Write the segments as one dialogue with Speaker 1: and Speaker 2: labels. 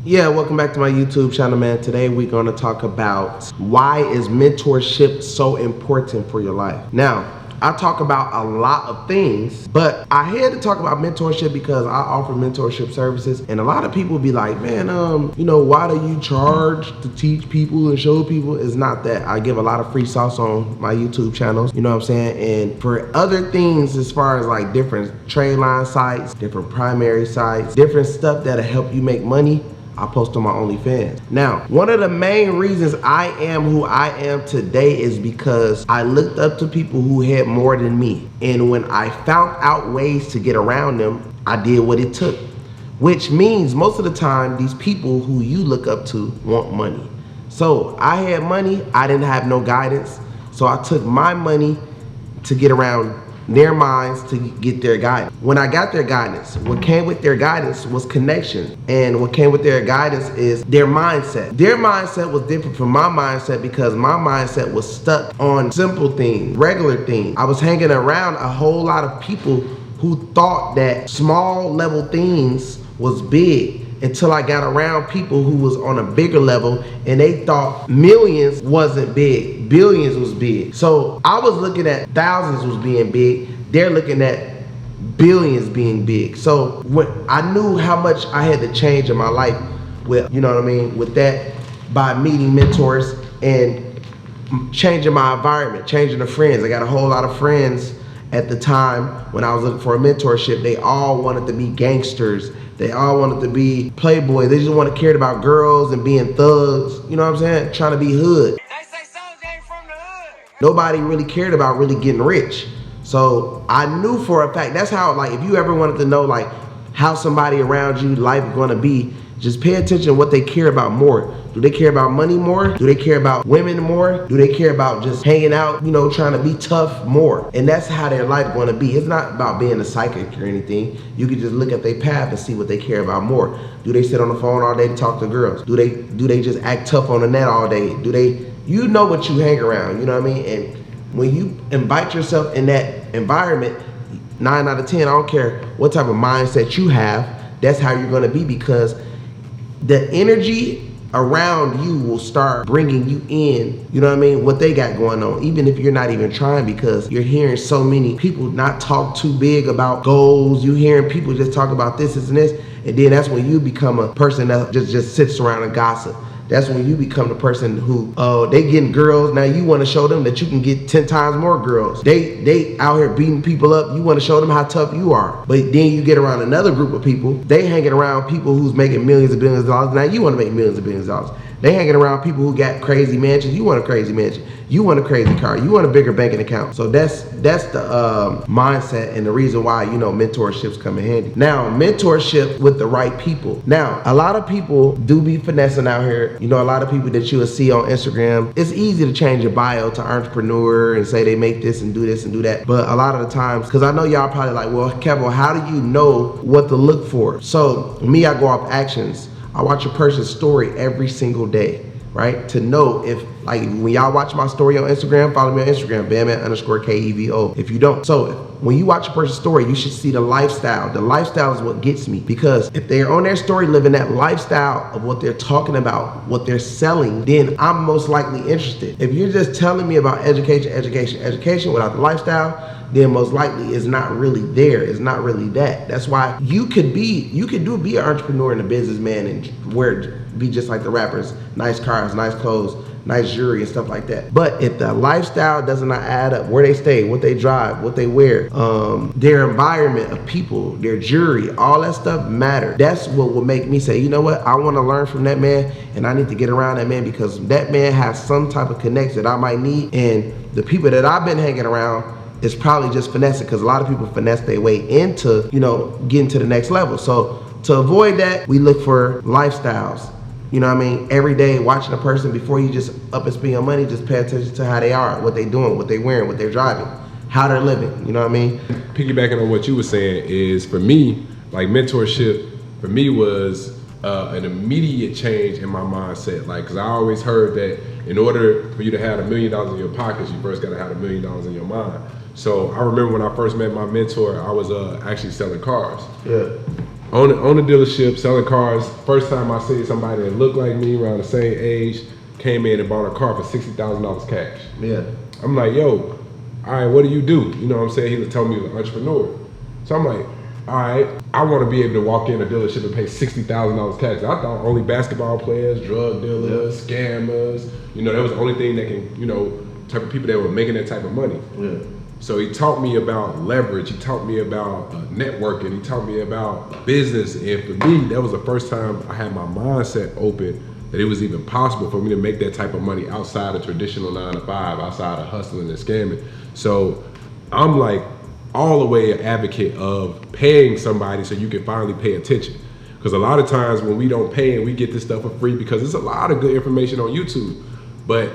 Speaker 1: Yeah, welcome back to my YouTube channel, man. Today we're going to talk about why is mentorship so important for your life. Now, I talk about a lot of things, but I had to talk about mentorship because I offer mentorship services, and a lot of people be like, man, why do you charge to teach people and show people? It's not that. I give a lot of free sauce on my YouTube channels, you know what I'm saying? And for other things, as far as like different trade line sites, different primary sites, different stuff that'll help you make money, I post on my OnlyFans. Now, one of the main reasons I am who I am today is because I looked up to people who had more than me. And when I found out ways to get around them, I did what it took. Which means most of the time, these people who you look up to want money. So I had money, I didn't have no guidance. So I took my money to get around their minds to get their guidance. When I got their guidance, what came with their guidance was connection. And what came with their guidance is their mindset. Their mindset was different from my mindset because my mindset was stuck on simple things, regular things. I was hanging around a whole lot of people who thought that small level things was big until I got around people who was on a bigger level and they thought millions wasn't big, billions was big. So I was looking at thousands was being big, they're looking at billions being big. So when I knew how much I had to change in my life with, you know what I mean, with that, by meeting mentors and changing my environment, changing the friends. I got a whole lot of friends at the time when I was looking for a mentorship. They all wanted to be gangsters. They all wanted to be playboys. They just wanted to care about girls and being thugs. You know what I'm saying? Trying to be hood.
Speaker 2: They say Souls ain't from the hood.
Speaker 1: Nobody really cared about really getting rich. So I knew for a fact, that's how, like, if you ever wanted to know like how somebody around you life is gonna be, just pay attention to what they care about more. Do they care about money more? Do they care about women more? Do they care about just hanging out, trying to be tough more? And that's how their life gonna be. It's not about being a psychic or anything. You can just look at their path and see what they care about more. Do they sit on the phone all day to talk to girls? Do they just act tough on the net all day? You know what you hang around, you know what I mean? And when you invite yourself in that environment, 9 out of 10, I don't care what type of mindset you have, that's how you're gonna be, because the energy around you will start bringing you in, you know what I mean, what they got going on, even if you're not even trying, because you're hearing so many people not talk too big about goals. You hearing people just talk about this and this, and then that's when you become a person that just sits around and gossip. That's when you become the person who, they getting girls. Now you want to show them that you can get 10 times more girls. They out here beating people up. You want to show them how tough you are. But then you get around another group of people. They hanging around people who's making millions and billions of dollars. Now you want to make millions and billions of dollars. They hanging around people who got crazy mansions. You want a crazy mansion. You want a crazy car. You want a bigger banking account. So that's the mindset and the reason why, mentorships come in handy. Now, mentorship with the right people. Now, a lot of people do be finessing out here. A lot of people that you will see on Instagram, it's easy to change your bio to entrepreneur and say they make this and do that. But a lot of the times, because I know y'all probably like, well, Kevo, how do you know what to look for? So me, I go off actions. I watch a person's story every single day, right? To know if, like, when y'all watch my story on Instagram, follow me on Instagram, Bandman_Kevo. If you don't, so when you watch a person's story, you should see the lifestyle. The lifestyle is what gets me, because if they're on their story living that lifestyle of what they're talking about, what they're selling, then I'm most likely interested. If you're just telling me about education without the lifestyle, then most likely it's not really there. It's not really that. That's why you could be an entrepreneur and a businessman and be just like the rappers, nice cars, nice clothes, nice jewelry and stuff like that. But if the lifestyle does not add up, where they stay, what they drive, what they wear, their environment of people, their jewelry, all that stuff matter. That's what will make me say, you know what, I want to learn from that man and I need to get around that man, because that man has some type of connection that I might need. And the people that I've been hanging around, it's probably just finessing, because a lot of people finesse their way into, getting to the next level. So to avoid that, we look for lifestyles. You know what I mean? Every day watching a person, before you just up and spend your money, just pay attention to how they are, what they doing, what they wearing, what they're driving, how they're living. You know what I mean?
Speaker 3: Piggybacking on what you were saying is, for me, like, mentorship for me was an immediate change in my mindset. Like, cause I always heard that in order for you to have $1 million in your pockets, you first gotta have $1 million in your mind. So I remember when I first met my mentor, I was actually selling cars.
Speaker 1: Yeah.
Speaker 3: on the dealership, selling cars. First time I see somebody that looked like me around the same age, came in and bought a car for $60,000 cash.
Speaker 1: Yeah.
Speaker 3: I'm like, yo, all right, what do you do? You know what I'm saying? He was telling me he was an entrepreneur. So I'm like, all right, I want to be able to walk in a dealership and pay $60,000 cash. I thought only basketball players, drug dealers, scammers, you know, that was the only thing that can, you know, type of people that were making that type of money.
Speaker 1: Yeah.
Speaker 3: So he taught me about leverage. He taught me about networking. He taught me about business. And for me, that was the first time I had my mindset open that it was even possible for me to make that type of money outside of traditional 9 to 5, outside of hustling and scamming. So I'm like all the way an advocate of paying somebody so you can finally pay attention. Because a lot of times when we don't pay and we get this stuff for free, because there's a lot of good information on YouTube, but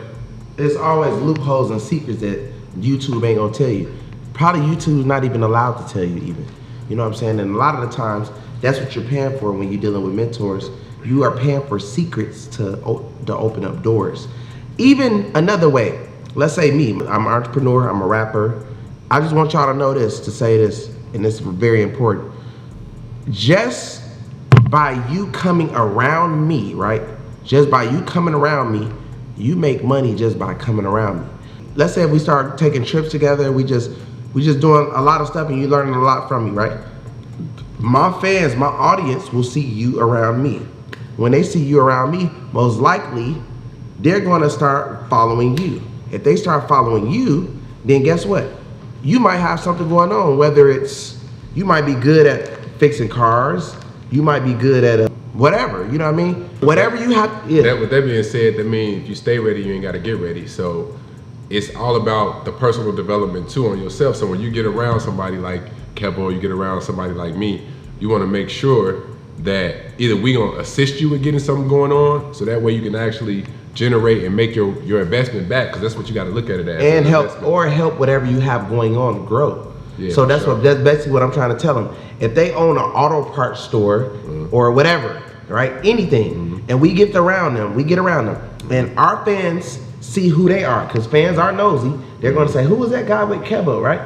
Speaker 1: there's always loopholes and secrets that YouTube ain't gonna tell you. Probably YouTube's not even allowed to tell you even. You know what I'm saying? And a lot of the times, that's what you're paying for when you're dealing with mentors. You are paying for secrets to open up doors. Even another way, let's say me, I'm an entrepreneur, I'm a rapper. I just want y'all to know this, to say this, and this is very important. Just by you coming around me, right? Just by you coming around me, you make money just by coming around me. Let's say if we start taking trips together, we just doing a lot of stuff and you learning a lot from me, right? My fans, my audience will see you around me. When they see you around me, most likely, they're gonna start following you. If they start following you, then guess what? You might have something going on, whether it's, you might be good at fixing cars, you might be good at whatever, you know what I mean? Whatever you have, yeah.
Speaker 3: With that being said, that means if you stay ready, you ain't gotta get ready. So it's all about the personal development too on yourself. So when you get around somebody like Kevo, you get around somebody like me, you wanna make sure that either we gonna assist you with getting something going on, so that way you can actually generate and make your investment back, because that's what you gotta look at it as.
Speaker 1: And help whatever you have going on grow.
Speaker 3: Yeah,
Speaker 1: so that's that's basically what I'm trying to tell them. If they own an auto parts store or whatever, right, anything, and we get around them, and our fans see who they are, because fans are nosy. They're gonna say, who was that guy with Kevo, right?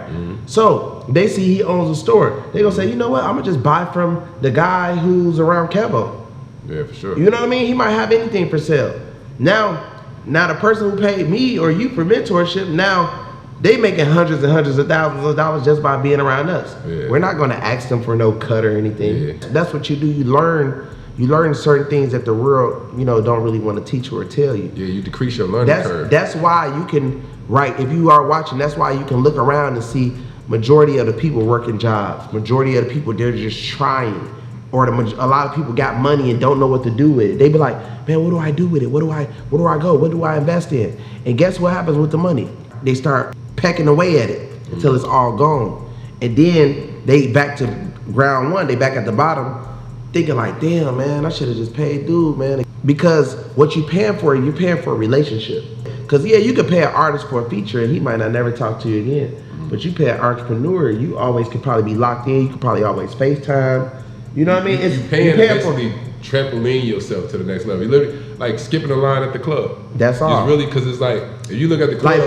Speaker 1: So they see he owns a store. They're gonna say, you know what, I'm gonna just buy from the guy who's around Kevo.
Speaker 3: Yeah, for sure.
Speaker 1: You know what I mean? He might have anything for sale. Now the person who paid me or you for mentorship, now they making hundreds and hundreds of thousands of dollars just by being around us.
Speaker 3: Yeah.
Speaker 1: We're not gonna ask them for no cut or anything.
Speaker 3: Yeah.
Speaker 1: That's what you do. You learn certain things that the world, don't really want to teach you or tell you.
Speaker 3: Yeah, you decrease your learning curve.
Speaker 1: That's why you can, right, if you are watching, that's why you can look around and see majority of the people working jobs, majority of the people, they're just trying. Or a lot of people got money and don't know what to do with it. They be like, man, what do I do with it? Where do I go? What do I invest in? And guess what happens with the money? They start pecking away at it until it's all gone. And then they back to ground one, they back at the bottom, thinking like, damn, man, I should have just paid dude, man. Because what you're paying for a relationship. Because yeah, you could pay an artist for a feature and he might not never talk to you again. But you pay an entrepreneur, you always could probably be locked in. You could probably always FaceTime. You know what I mean?
Speaker 3: You're paying to basically trampoline yourself to the next level. You literally like skipping a line at the club.
Speaker 1: That's all.
Speaker 3: It's really, because it's like, if you look at the club,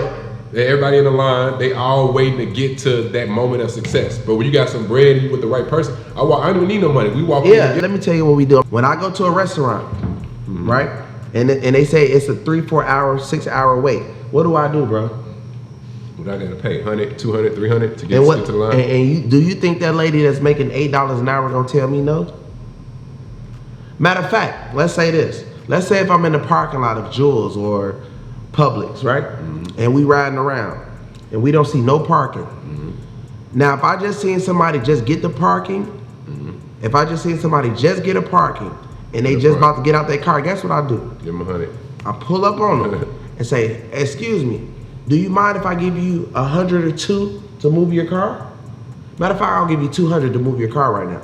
Speaker 3: everybody in the line, they all waiting to get to that moment of success. But when you got some bread and you with the right person, I don't need no money. We walk in.
Speaker 1: Yeah, let me tell you what we do. When I go to a restaurant, right? And they say it's a 3, 4 hour, 6 hour wait. What do I do, bro?
Speaker 3: What I gotta pay? 100, 200, 300 to get to the line?
Speaker 1: And do you think that lady that's making $8 an hour gonna tell me no? Matter of fact, let's say this. Let's say if I'm in the parking lot of Jules or Publix, right? And we riding around and we don't see no parking. Now, if I just seen somebody just get the parking, if I just seen somebody just get a parking and they just about to get out their car, guess what I do?
Speaker 3: Give them 100.
Speaker 1: I pull up on them and say, excuse me, do you mind if I give you 100 or 2 to move your car? Matter of fact, I'll give you 200 to move your car right now.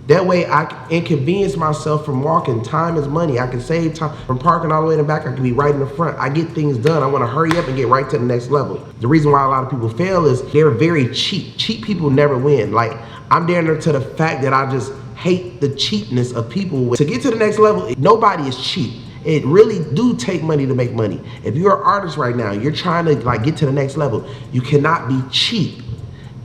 Speaker 1: That way I can inconvenience myself from walking. Time is money. I can save time from parking all the way in the back. I can be right in the front. I get things done. I want to hurry up and get right to the next level. The reason why a lot of people fail is they're very cheap. Cheap people never win. Like, I'm down there to the fact that I just hate the cheapness of people. To get to the next level, nobody is cheap. It really do take money to make money. If you're an artist right now, you're trying to like get to the next level, you cannot be cheap.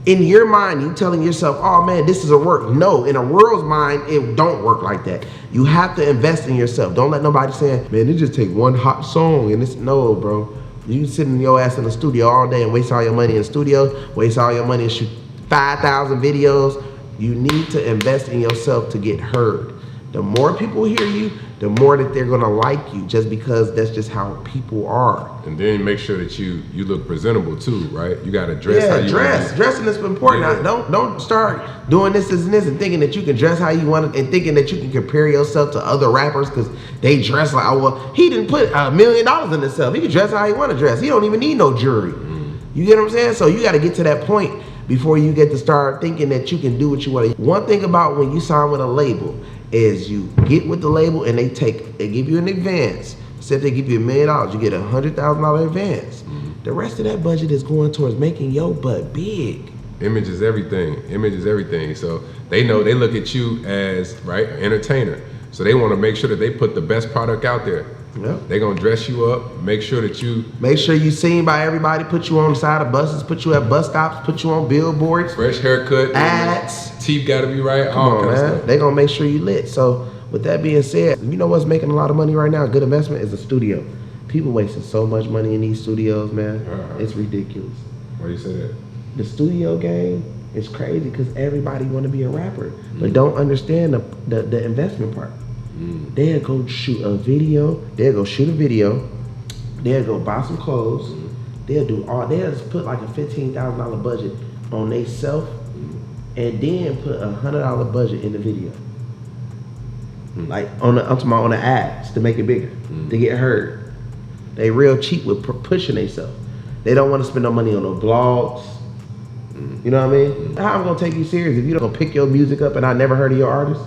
Speaker 1: in your mind, you telling yourself, oh man, this is a work. No, in a world's mind, it don't work like that. You have to invest in yourself. Don't let nobody say, man, it just take one hot song and it's, no, bro. You sitting your ass in the studio all day and waste all your money in the studio, waste all your money and shoot 5,000 videos. You need to invest in yourself to get heard. The more people hear you, the more that they're gonna like you, just because that's just how people are.
Speaker 3: And then make sure that you look presentable too, right? You gotta dress how you want.
Speaker 1: Dressing is important.
Speaker 3: Yeah.
Speaker 1: Don't start doing this and this and thinking that you can dress how you want and thinking that you can compare yourself to other rappers because they dress like, oh well, he didn't put $1 million in himself. He can dress how he want to dress. He don't even need no jewelry. You get what I'm saying? So you got to get to that point before you get to start thinking that you can do what you want to. One thing about when you sign with a label is you get with the label and they give you an advance. Say if they give you $1 million, you get $100,000 advance. The rest of that budget is going towards making your butt big.
Speaker 3: Image is everything. Image is everything. So they know, they look at you as, right, an entertainer. So they want to make sure that they put the best product out there.
Speaker 1: Yep.
Speaker 3: They're going to dress you up, make sure that you...
Speaker 1: Make sure you seen by everybody, put you on the side of buses, put you at bus stops, put you on billboards.
Speaker 3: Fresh haircut.
Speaker 1: Ads.
Speaker 3: Teeth got to be right.
Speaker 1: Come
Speaker 3: all
Speaker 1: on,
Speaker 3: kind
Speaker 1: man.
Speaker 3: of stuff.
Speaker 1: They're going to make sure you lit. So with that being said, you know what's making a lot of money right now? Good investment is a studio. People wasting so much money in these studios, man. It's ridiculous.
Speaker 3: Why you say that?
Speaker 1: The studio game is crazy because everybody want to be a rapper, but don't understand the investment part. They'll go shoot a video. They'll go buy some clothes. They'll just put like a $15,000 budget on they self, and then put $100 budget in the video. Like I'm talking about on the ads to make it bigger, to get heard. They real cheap with pushing themselves. They don't want to spend no money on no blogs. You know what I mean? How I'm gonna take you serious if you don't pick your music up and I never heard of your artist?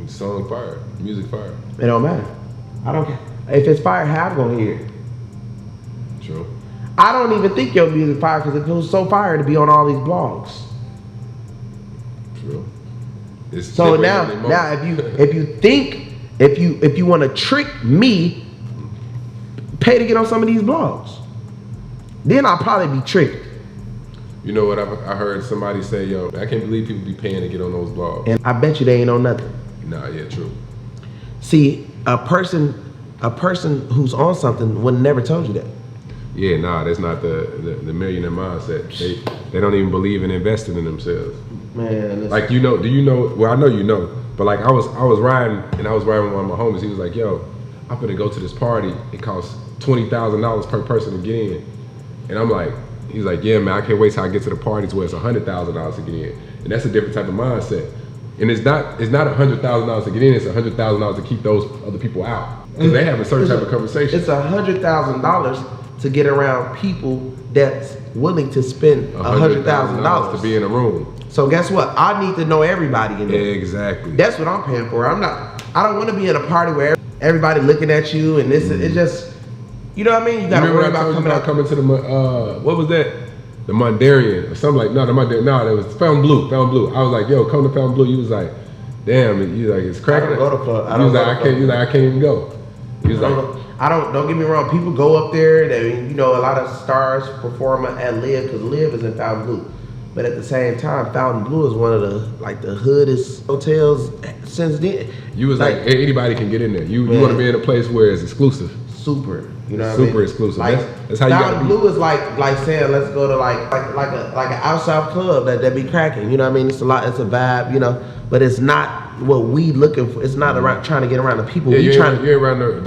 Speaker 3: Song fire, music fire.
Speaker 1: It don't matter. I don't care. If it's fire, how I'm gonna hear it?
Speaker 3: True.
Speaker 1: I don't even think your music fire because it feels so fire to be on all these blogs.
Speaker 3: True. It's
Speaker 1: So now if you want to trick me, pay to get on some of these blogs. Then I'll probably be tricked.
Speaker 3: You know what I heard somebody say, yo, I can't believe people be paying to get on those blogs.
Speaker 1: And I bet you they ain't on nothing.
Speaker 3: Nah, yeah, true.
Speaker 1: See, a person who's on something would never told you that.
Speaker 3: Yeah, nah, that's not the millionaire mindset. They don't even believe in investing in themselves.
Speaker 1: Man,
Speaker 3: like do you know? Well, I know you know, but like I was riding with one of my homies. He was like, yo, I'm gonna go to this party. It costs $20,000 per person to get in, and I'm like, he's like, yeah, man, I can't wait till I get to the parties where it's $100,000 to get in, and that's a different type of mindset. And it's not $100,000 to get in. It's $100,000 to keep those other people out because they have a certain type of conversation.
Speaker 1: It's $100,000 to get around people that's willing to spend $100,000
Speaker 3: to be in a room.
Speaker 1: So guess what? I need to know everybody in there.
Speaker 3: Exactly.
Speaker 1: That's what I'm paying for. I don't want to be in a party where everybody looking at you and this. It just, you know what I mean? You got to worry about coming
Speaker 3: to the what was that? The Mondarian or something like it was Fountain Blue. I was like, yo, come to Fountain Blue. He was like, damn, you like it's cracking.
Speaker 1: I don't go to club.
Speaker 3: He was like, I can't even go. He was like,
Speaker 1: don't get me wrong. People go up there. A lot of stars perform at Live because Live is in Fountain Blue. But at the same time, Fountain Blue is one of the hoodest hotels since then.
Speaker 3: You was like anybody can get in there. You want to be in a place where it's exclusive.
Speaker 1: Super, you know what
Speaker 3: super
Speaker 1: I mean?
Speaker 3: Exclusive.
Speaker 1: Like,
Speaker 3: that's how you got to be.
Speaker 1: Blue is like saying let's go to like an outside club that be cracking. You know what I mean? It's a vibe, but it's not what we looking for. It's not around trying to get around the people.
Speaker 3: Yeah, you're around that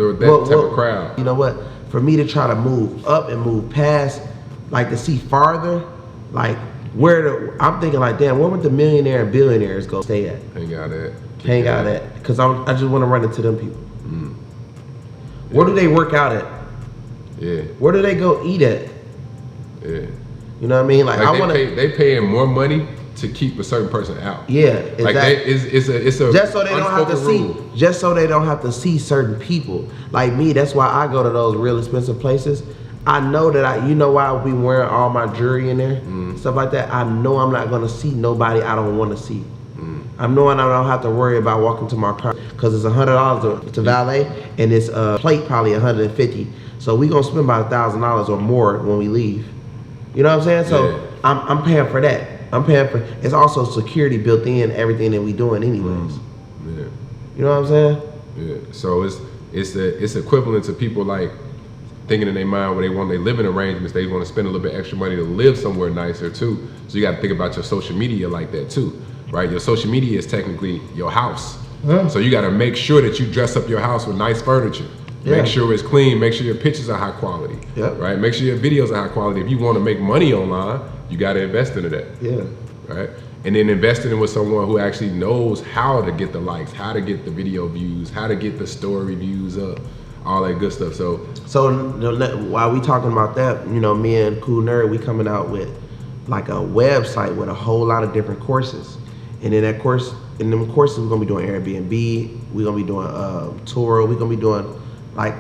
Speaker 3: type of crowd.
Speaker 1: You know what? For me to try to move up and move past, like to see farther, like I'm thinking like, damn, where would the millionaire and billionaires go stay at? Hang out at, because I just want to run into them people. Where do they work out at?
Speaker 3: Yeah.
Speaker 1: Where do they go eat at?
Speaker 3: Yeah.
Speaker 1: You know what I mean? Like I want to.
Speaker 3: They paying more money to keep a certain person out.
Speaker 1: Yeah, exactly.
Speaker 3: Like it's a
Speaker 1: just so they don't have to
Speaker 3: rule.
Speaker 1: see. Just so they don't have to see certain people. Like me, that's why I go to those real expensive places. I know that why I'll be wearing all my jewelry in there, stuff like that. I know I'm not gonna see nobody I don't want to see. I'm knowing I don't have to worry about walking to my car because it's $100 to valet and it's plate probably $150. So we gonna spend about $1,000 or more when we leave. You know what I'm saying? So I'm paying for that. I'm paying for. It's also security built in everything that we doing anyways.
Speaker 3: Yeah.
Speaker 1: You know what I'm saying?
Speaker 3: Yeah. So it's equivalent to people like thinking in their mind where they want their living arrangements, they want to spend a little bit extra money to live somewhere nicer too. So you got to think about your social media like that too, right? Your social media is technically your house.
Speaker 1: Yeah.
Speaker 3: So you got to make sure that you dress up your house with nice furniture.
Speaker 1: Yeah.
Speaker 3: Make sure it's clean. Make sure your pictures are high quality.
Speaker 1: Yep.
Speaker 3: Right. Make sure your videos are high quality. If you want to make money online, you got to invest into that.
Speaker 1: Yeah.
Speaker 3: Right. And then investing in with someone who actually knows how to get the likes, how to get the video views, how to get the story views up, all that good stuff. So
Speaker 1: while we talking about that, you know, me and Cool Nerd, we coming out with like a website with a whole lot of different courses. And in that course, in them courses, we're gonna be doing Airbnb, we're gonna be doing Turo, we're gonna be doing like,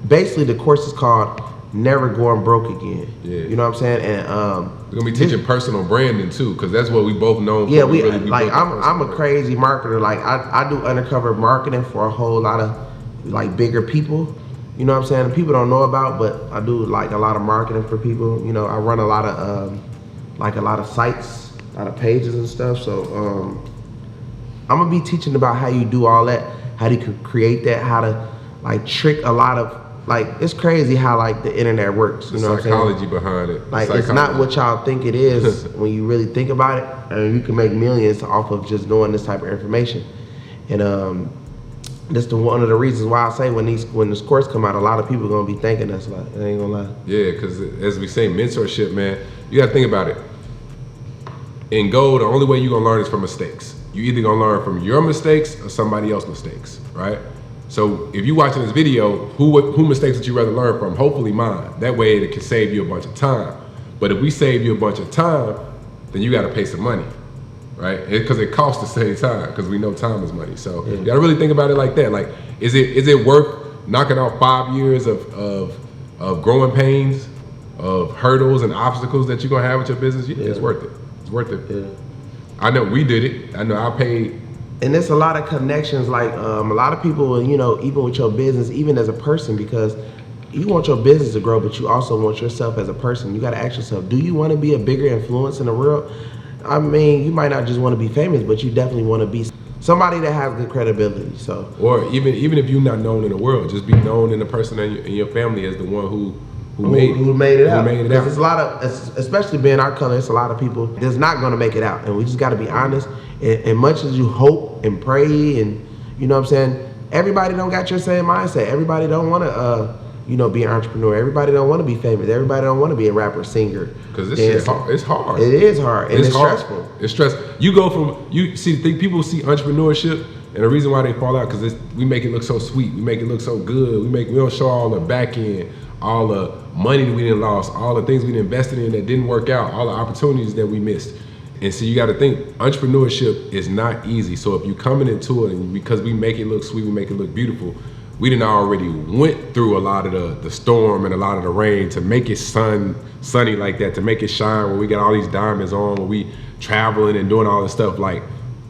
Speaker 1: basically the course is called Never Going Broke Again.
Speaker 3: Yeah.
Speaker 1: You know what I'm saying? And
Speaker 3: we're gonna be teaching personal branding too, because that's what we both know.
Speaker 1: Yeah, I'm a crazy marketer. Like I do undercover marketing for a whole lot of like bigger people. You know what I'm saying? People don't know about, but I do like a lot of marketing for people. You know, I run a lot of sites, a lot of pages and stuff. So I'm gonna be teaching about how you do all that, how you can create that, how to like trick a lot of, like, it's crazy how like the internet works. You know what I'm saying?
Speaker 3: Psychology behind it.
Speaker 1: Like it's not what y'all think it is when you really think about it. And you can make millions off of just doing this type of information. And that's one of the reasons why I say when this course come out, a lot of people are gonna be thanking us. Like, I ain't gonna lie.
Speaker 3: Yeah, because as we say, mentorship, man, you gotta think about it. In gold, the only way you're gonna learn is from mistakes. You either gonna learn from your mistakes or somebody else's mistakes, right? So if you're watching this video, who mistakes would you rather learn from? Hopefully mine. That way it can save you a bunch of time. But if we save you a bunch of time, then you gotta pay some money, right? Because it costs to save time, because we know time is money. So you gotta really think about it like that. Like, is it worth knocking off 5 years of growing pains, of hurdles and obstacles that you're gonna have with your business? It's worth it. It's worth it.
Speaker 1: Yeah.
Speaker 3: I know we did it. I know I paid.
Speaker 1: And there's a lot of connections, like a lot of people, you know, even with your business, even as a person, because you want your business to grow, but you also want yourself as a person. You got to ask yourself, do you want to be a bigger influence in the world? I mean, you might not just want to be famous, but you definitely want to be somebody that has good credibility. So,
Speaker 3: or even if you're not known in the world, just be known in the person in your family as the one who made it out.
Speaker 1: Because there's a lot of, especially being our color, it's a lot of people that's not going to make it out, and we just got to be honest. And much as you hope and pray, and you know what I'm saying, everybody don't got your same mindset. Everybody don't want to, be an entrepreneur. Everybody don't want to be famous. Everybody don't want to be a rapper, singer.
Speaker 3: Because it's hard.
Speaker 1: It is hard, and it's stressful.
Speaker 3: It's stressful. You go from people see entrepreneurship, and the reason why they fall out because we make it look so sweet. We make it look so good. We don't show all the back end, all the money that we didn't lost, all the things we invested in that didn't work out, all the opportunities that we missed. And so you got to think, entrepreneurship is not easy. So if you're coming into it, and because we make it look sweet, we make it look beautiful, we done already went through a lot of the storm and a lot of the rain to make it sunny like that, to make it shine, where we got all these diamonds on, where we traveling and doing all this stuff. Like,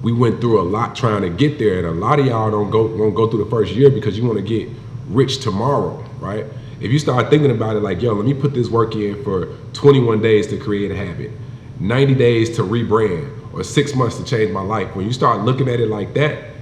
Speaker 3: we went through a lot trying to get there, and a lot of y'all won't go through the first year because you want to get rich tomorrow, right? If you start thinking about it like, yo, let me put this work in for 21 days to create a habit, 90 days to rebrand, or 6 months to change my life. When you start looking at it like that,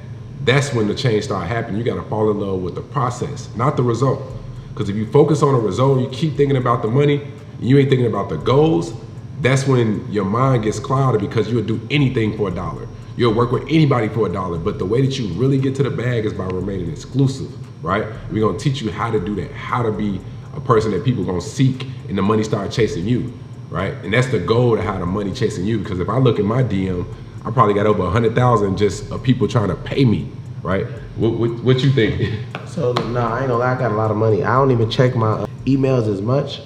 Speaker 3: that's when the change start happening. You gotta fall in love with the process, not the result. Because if you focus on the result, you keep thinking about the money, and you ain't thinking about the goals, that's when your mind gets clouded, because you'll do anything for $1. You'll work with anybody for $1. But the way that you really get to the bag is by remaining exclusive, right? We're gonna teach you how to do that, how to be a person that people gonna seek, and the money start chasing you. Right? And that's the goal to have the money chasing you. Because if I look at my DM, I probably got over 100,000 just of people trying to pay me, right? What you think?
Speaker 1: So, no, I ain't gonna lie, I got a lot of money. I don't even check my emails as much.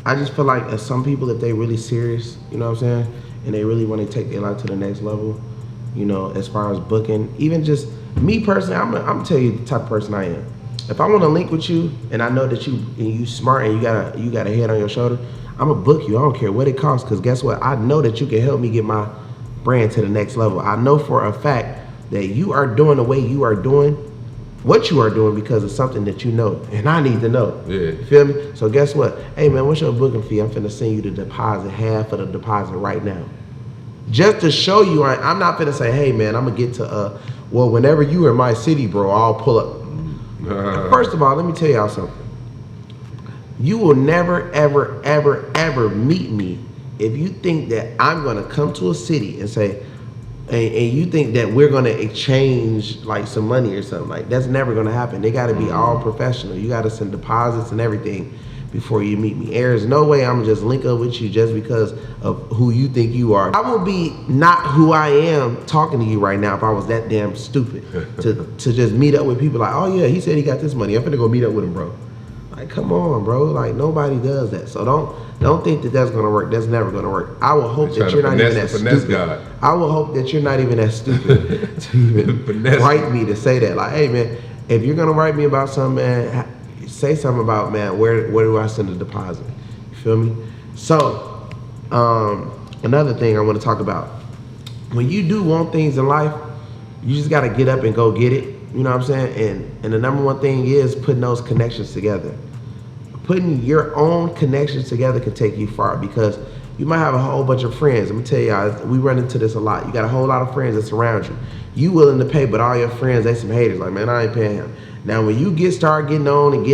Speaker 1: I just feel like as some people, if they really serious, you know what I'm saying, and they really want to take their life to the next level, you know, as far as booking, even just me personally, I'm gonna tell you the type of person I am. If I want to link with you, and I know that you smart and you got a head on your shoulder, I'm gonna book you. I don't care what it costs, because guess what? I know that you can help me get my brand to the next level. I know for a fact that you are doing the way you are doing what you are doing because it's something that you know, and I need to know.
Speaker 3: Yeah.
Speaker 1: You feel me? So guess what? Hey man, what's your booking fee? I'm finna send you the deposit, half of the deposit right now. Just to show you, I'm not finna say, hey man, I'm gonna get to, well, whenever you in my city, bro, I'll pull up. First of all, let me tell y'all something. You will never, ever, ever, ever meet me if you think that I'm gonna come to a city and say, and you think that we're gonna exchange like some money or something. Like, that's never gonna happen. They gotta be all professional. You gotta send deposits and everything before you meet me. There's no way I'm just link up with you just because of who you think you are. I would be not who I am talking to you right now if I was that damn stupid to just meet up with people like, oh yeah, he said he got this money, I'm finna go meet up with him, bro. Like, come on, bro. Like, nobody does that. So don't think that that's gonna work. That's never gonna work. I will hope that you're not even that stupid. I will hope that you're not even that stupid to even write me to say that. Like, hey man, if you're gonna write me about something, man, say something about, man, where do I send the deposit? You feel me? So, another thing I want to talk about. When you do want things in life, you just gotta get up and go get it. You know what I'm saying? And the number one thing is putting those connections together. Putting your own connections together can take you far, because you might have a whole bunch of friends. Let me tell y'all, we run into this a lot. You got a whole lot of friends that surround you. You willing to pay, but all your friends, they some haters. Like, man, I ain't paying him. Now, when you start getting on and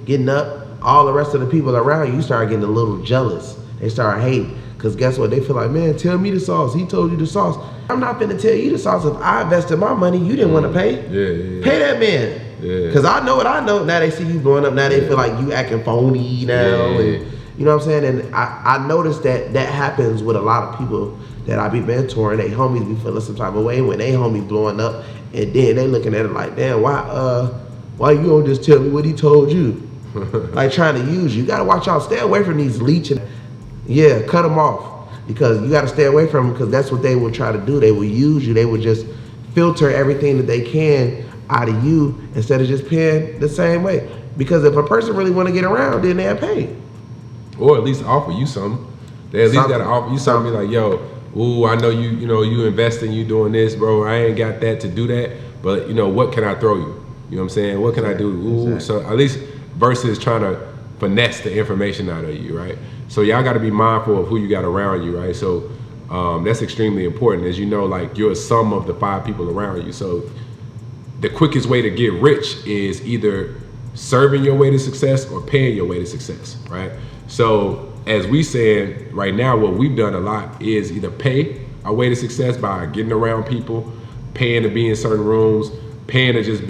Speaker 1: getting up, all the rest of the people around you start getting a little jealous. They start hating. Because guess what? They feel like, man, tell me the sauce. He told you the sauce. I'm not finna tell you the sauce. If I invested my money, you didn't want to pay.
Speaker 3: Yeah.
Speaker 1: Pay that man. Yeah. Because I know what I know. Now they see you blowing up. Now they feel like you acting phony now.
Speaker 3: Yeah.
Speaker 1: And, you know what I'm saying? And I noticed that happens with a lot of people that I be mentoring. They homies be feeling some type of way when they homie blowing up. And then they looking at it like, damn, why you don't just tell me what he told you? Like, trying to use you. You got to watch out. Stay away from these leeching. Yeah, cut them off, because you got to stay away from them, because that's what they will try to do. They will use you. They will just filter everything that they can out of you instead of just paying the same way. Because if a person really want to get around, then they'll pay.
Speaker 3: Or at least offer you something. They at least got to offer you something. Like, yo, ooh, I know you investing, you doing this, bro. I ain't got that to do that, but what can I throw you? You know what I'm saying? What can I do? Ooh, so at least versus trying to finesse the information out of you, right? So y'all got to be mindful of who you got around you, right? So that's extremely important. As you know, like, you're a sum of the 5 people around you. So the quickest way to get rich is either serving your way to success or paying your way to success, right? So as we saying right now, what we've done a lot is either pay our way to success by getting around people, paying to be in certain rooms, paying to just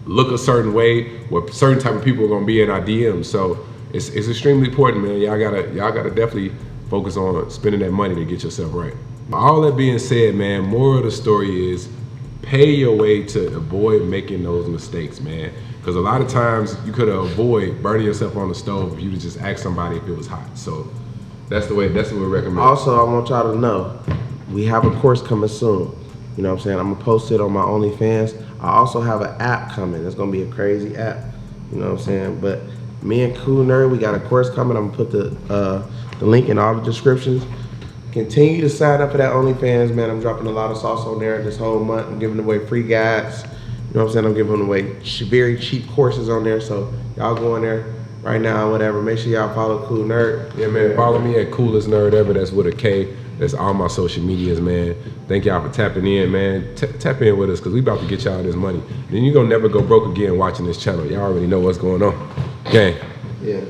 Speaker 3: look a certain way, where certain type of people are gonna be in our DMs. So it's extremely important, man. Y'all gotta definitely focus on spending that money to get yourself right. All that being said, man, moral of the story is pay your way to avoid making those mistakes, man. Because a lot of times you could avoid burning yourself on the stove if you would just ask somebody if it was hot. So that's what we recommend.
Speaker 1: Also, I want y'all to know, we have a course coming soon. You know what I'm saying? I'm gonna post it on my OnlyFans. I also have an app coming. It's gonna be a crazy app. You know what I'm saying? But me and Cool Nerd, we got a course coming. I'm gonna put the link in all the descriptions. Continue to sign up for that OnlyFans, man. I'm dropping a lot of sauce on there this whole month. I'm giving away free guides. You know what I'm saying? I'm giving away very cheap courses on there. So y'all go in there right now, whatever. Make sure y'all follow Cool Nerd.
Speaker 3: Yeah, man. Follow me at Coolest Nerd Ever. That's with a K. That's all my social medias, man. Thank y'all for tapping in, man. Tap in with us, because we about to get y'all this money. Then you're going to never go broke again watching this channel. Y'all already know what's going on. Gang.
Speaker 1: Yeah.